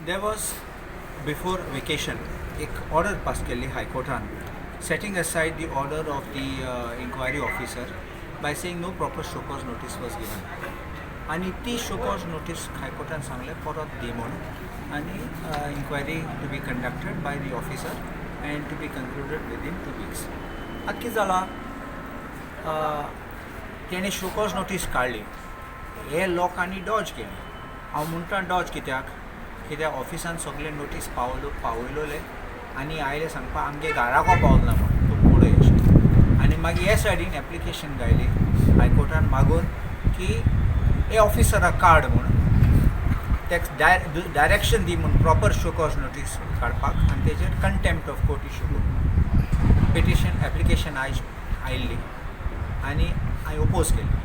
There was before vacation एक order pass केली हायकोर्टान setting aside the order of the inquiry officer by saying no proper show cause notice was given. आणि ती show cause notice हायकोर्टान सांगले परत दी म्हणून आणि inquiry to be conducted by the officer and to be concluded within 2 weeks. आता कितें जालां तेणें show cause notice काडली हे लोकांनी डॉज केली. हांव म्हणटा डॉज कित्याक ऑफिसान सगळे नोटीस पावयलोले आनी आयले सांगपाक आमगे घराको पावलो ना म्हणून तूं पुढे अशें आनी मागीर हे सायडीन एप्लिकेशन घायली हायकोर्टान मागून की हे ऑफिसराक काड म्हणून तेका डायरेक्शन दी म्हणून प्रॉपर शो कॉज नोटीस काडपाक आनी तेजेर कंटेम्प्ट ऑफ कोर्ट इशू करून पिटिशन एप्लिकेशन आयिल्ली आनी हांवें ओपोज केली.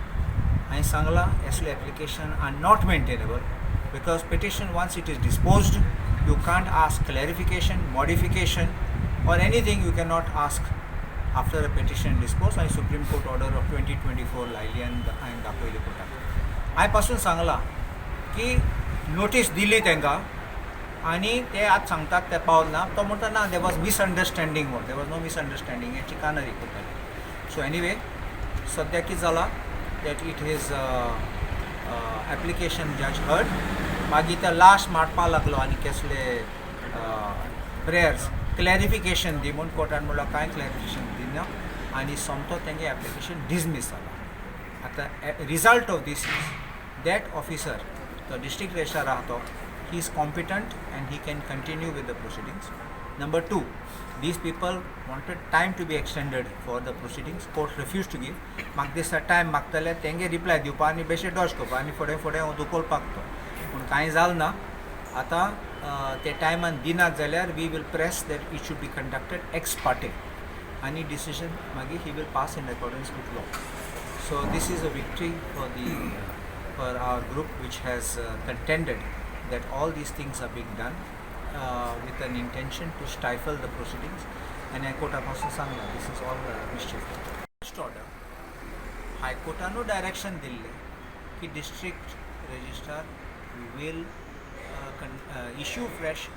हांवें सांगलां असले application are not maintainable because petition once it is disposed you can't ask clarification, modification or anything you cannot ask after a petition disposed and Supreme Court order of 2024 लायली आनी दाखयली कोर्टाक. हांवें पासून सांगलां की नोटीस दिली तांकां आनी ते आज सांगतात ते पावल ना तो म्हणटा ना there was misunderstanding there was no misunderstanding हे चिकानरी करताले. सो एनीवे सद्या कितें जालां दॅट इट इज एप्लिकेशन जज हर्ड मागीर ते लास्ट मारपा लागलो आनी कसले प्रेयर्स क्लॅरिफिकेशन दी म्हूण कोर्टान म्हणलो कांय क्लॅरिफिकेशन दिना आनी सोमतो तेंगे एप्लिकेशन डिसमीस जालो. आतां result of this is that officer तो डिस्ट्रिक्ट रजिस्ट्रार आहा तो he is competent and he can continue with the proceedings. Number 2 these people wanted time to be extended for the proceedings. Court refused to give. म्हाका दिसता time मागतले तेंगे reply दिवपा आनी बेश्टे Dodge करपा आनी फुडें हांव दुकोवपाक तो पूण कांय जालें ना. आतां ते टायमान दिनात जाल्यार we will press that it should be conducted ex parte आनी डिसिजन मागीर he will pass in accordance with law. So this is a victory for our group which has contended that all these things are being done with an intention to stifle the proceedings and High Court पासून Sangla this is all mischief. First order High Courtano direction दिल्ले की district registrar will issue fresh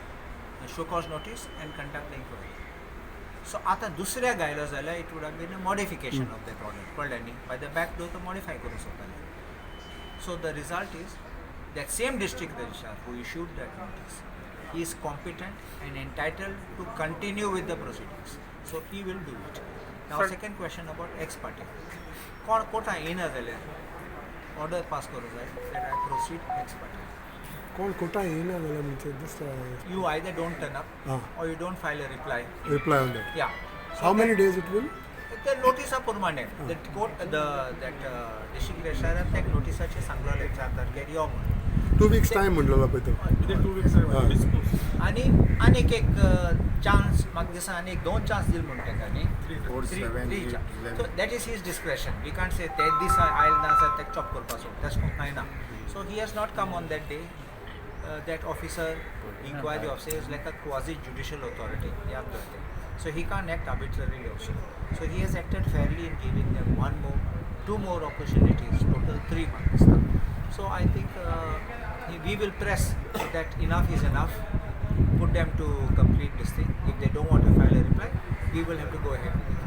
show cause notice and conduct the inquiry. So आता दुसऱ्या गायलो जाल्यार it would have been a modification of that order कळ्ळें न्ही by the back door तो modify करूं शकताले. So the result is that same district registrar who issued that notice he is competent and entitled to continue with the proceedings. So he will do it. Now second question about ex parte. कोण Carta येना जाल्यार order pass करूं जाय that I proceed ex parte. कोण Carta येना जाल्यार म्हणजे दिसता You either don't turn up or you don't file a reply. Reply on that. Yeah. So how many days it will? The notice are permanent. That court that district registrar that notice चे सांगलेले 4 तारखेर यो म्हणून 2 weeks time म्हणलेलो पळय तो. Within 2 weeks dispose. आनी आनीक एक chance म्हाका दिसता आनी एक 2 चान्स दिल म्हणून ताका न्ही 3 chance. So that is his discretion. We can't say तेच दीस आयल ना जाल्यार तेका चॉप करपाचो तशें कांय ना. So he has not come on that day. that officer inquiry officer is like a quasi judicial authority. So he can't act arbitrarily also. So he has acted fairly in giving them 2 more opportunities, total 3 months. So I think we will press that enough is enough, put them to complete this thing. If they don't want to file a reply, we will have to go ahead with it.